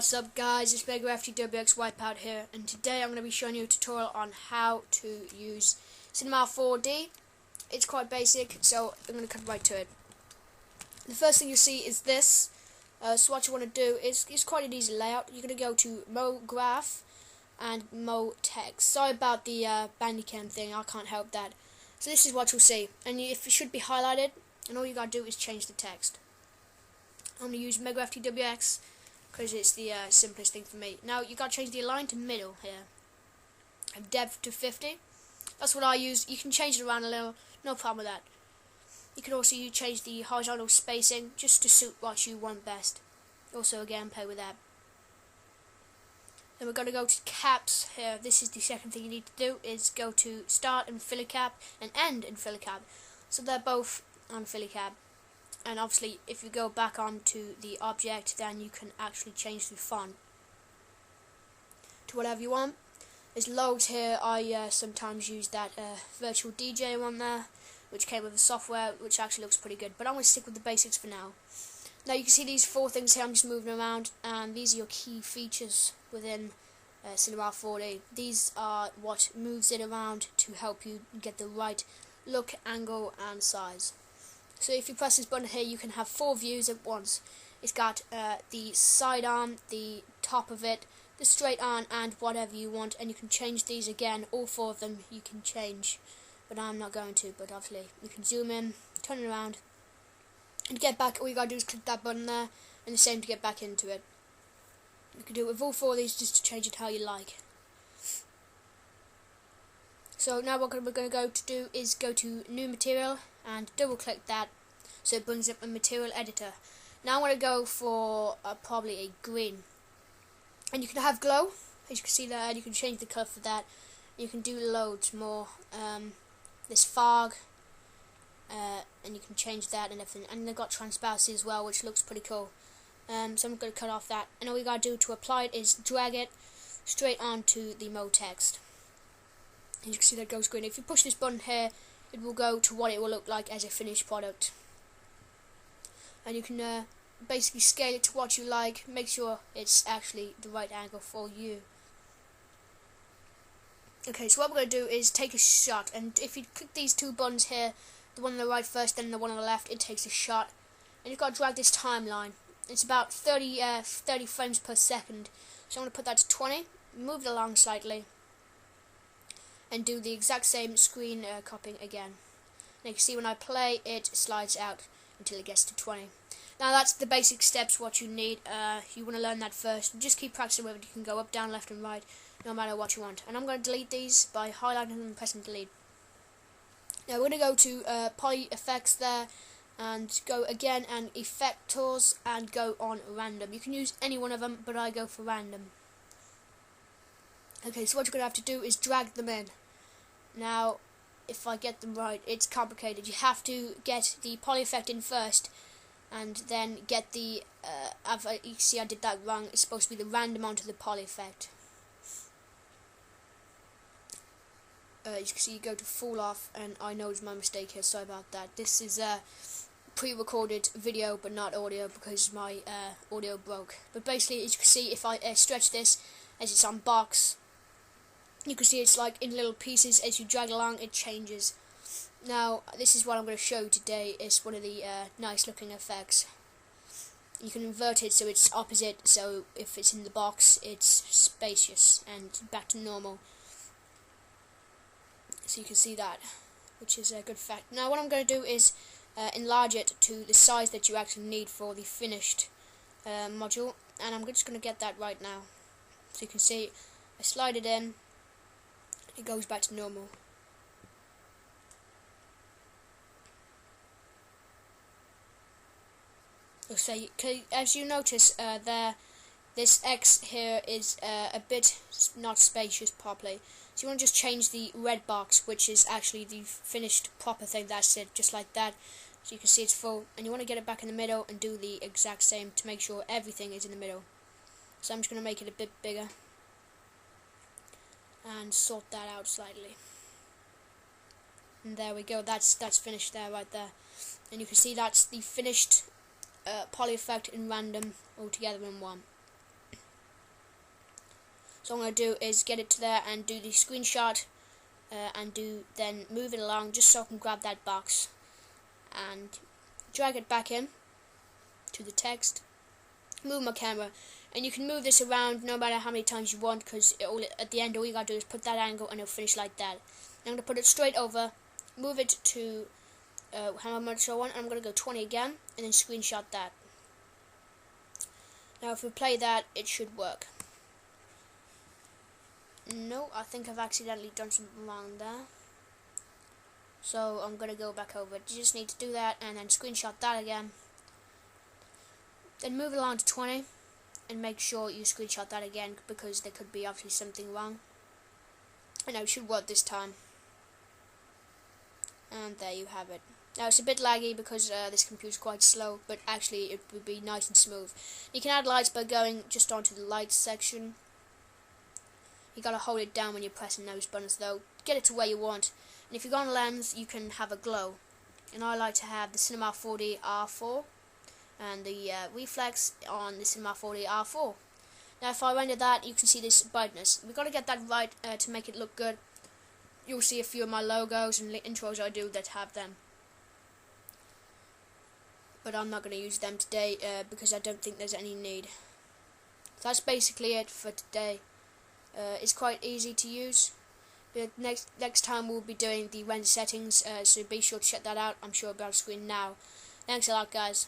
What's up guys, it's MegaFTWX Wipeout here, and today I'm going to be showing you a tutorial on how to use Cinema 4D. It's quite basic, so I'm going to cut right to it. The first thing you see is this. So what you want to do is, it's quite an easy layout. You're going to go to MoGraph and MoText. Sorry about the Bandicam thing, I can't help that. So this is what you'll see, and it should be highlighted, and all you got to do is change the text. I'm going to use MegaFTWX because it's the simplest thing for me. Now you got to change the align to middle here, and depth to 50. That's what I use. You can change it around a little, no problem with that. You can also change the horizontal spacing just to suit what you want best. Also again, play with that. Then we're going to go to caps here. This is the second thing you need to do, is go to start and fill a cap and end and fill a cap. So they're both on fill a cap. And obviously if you go back onto the object, then you can actually change the font to whatever you want. There's loads here. I sometimes use that virtual DJ one there, which came with the software, which actually looks pretty good, but I'm going to stick with the basics for now. Now you can see these four things here, I'm just moving around, and these are your key features within Cinema 4D. These are what moves it around to help you get the right look, angle and size. So if you press this button here, you can have four views at once. It's got the side arm, the top of it, the straight arm, and whatever you want. And you can change these again. All four of them you can change, but I'm not going to. But obviously you can zoom in, turn it around, and get back. All you gotta do is click that button there, and the same to get back into it. You can do it with all four of these just to change it how you like. So now what we're going to go to do is go to new material and double click that, so it brings up a material editor. Now I want to go for probably a green, and you can have glow, as you can see there. You can change the colour for that. You can do loads more. There's fog, and you can change that and everything, and they've got transparency as well, which looks pretty cool. So I'm going to cut off that, and all you got to do to apply it is drag it straight onto the MoText. As you can see, that goes green. If you push this button here, it will go to what it will look like as a finished product. And you can basically scale it to what you like, make sure it's actually the right angle for you. Okay, so what we're going to do is take a shot, and if you click these two buttons here, the one on the right first, then the one on the left, it takes a shot. And you've got to drag this timeline. It's about 30 frames per second. So I'm going to put that to 20, move it along slightly, and do the exact same screen copying again. And you can see when I play, it slides out until it gets to 20. Now that's the basic steps, what you need. You want to learn that first. Just keep practicing with it. You can go up, down, left and right, no matter what you want. And I'm going to delete these by highlighting them and pressing delete. Now we're going to go to poly effects there, and go again and effectors, and go on random. You can use any one of them, but I go for random. Okay, so what you're going to have to do is drag them in. Now, if I get them right, it's complicated. You have to get the poly effect in first, and then get the, you see I did that wrong, it's supposed to be the random onto the poly effect. You can see you go to fall off, and I know it's my mistake here, sorry about that. This is a pre-recorded video, but not audio, because my audio broke. But basically, as you can see, if I stretch this, as it's on box, you can see it's like in little pieces. As you drag along, it changes. Now this is what I'm going to show you today. It's one of the nice looking effects. You can invert it so it's opposite, so if it's in the box it's spacious and back to normal. So you can see that, which is a good effect. Now what I'm going to do is enlarge it to the size that you actually need for the finished module, and I'm just going to get that right now. So you can see I slide it in, it goes back to normal. So as you notice there, this X here is a bit not spacious properly. So you want to just change the red box, which is actually the finished proper thing. That's it, just like that. So you can see it's full, and you want to get it back in the middle and do the exact same to make sure everything is in the middle. So I'm just going to make it a bit bigger and sort that out slightly. And there we go, that's finished there, right there. And you can see that's the finished poly effect in random all together in one. So what I'm going to do is get it to there and do the screenshot and then move it along just so I can grab that box and drag it back in to the text, move my camera, and you can move this around no matter how many times you want, because at the end all you gotta do is put that angle and it'll finish like that. I'm gonna put it straight over, move it to how much I want, and I'm gonna go 20 again and then screenshot that. Now if we play that, it should work. No, I think I've accidentally done something wrong there. So I'm gonna go back over it. You just need to do that and then screenshot that again. Then move it along to 20 and make sure you screenshot that again, because there could be obviously something wrong. And now it should work this time. And there you have it. Now it's a bit laggy because this computer's quite slow, but actually it would be nice and smooth. You can add lights by going just onto the lights section. You gotta hold it down when you're pressing those buttons though. Get it to where you want. And if you go on lens, you can have a glow. And I like to have the Cinema 4D R4 and the reflex on the Cinema 4D R4. Now if I render that, you can see this brightness. We've got to get that right to make it look good. You'll see a few of my logos and intros I do that have them. But I'm not going to use them today because I don't think there's any need. So that's basically it for today. It's quite easy to use. But next time we'll be doing the render settings, so be sure to check that out. I'm sure it'll be on screen now. Thanks a lot, guys.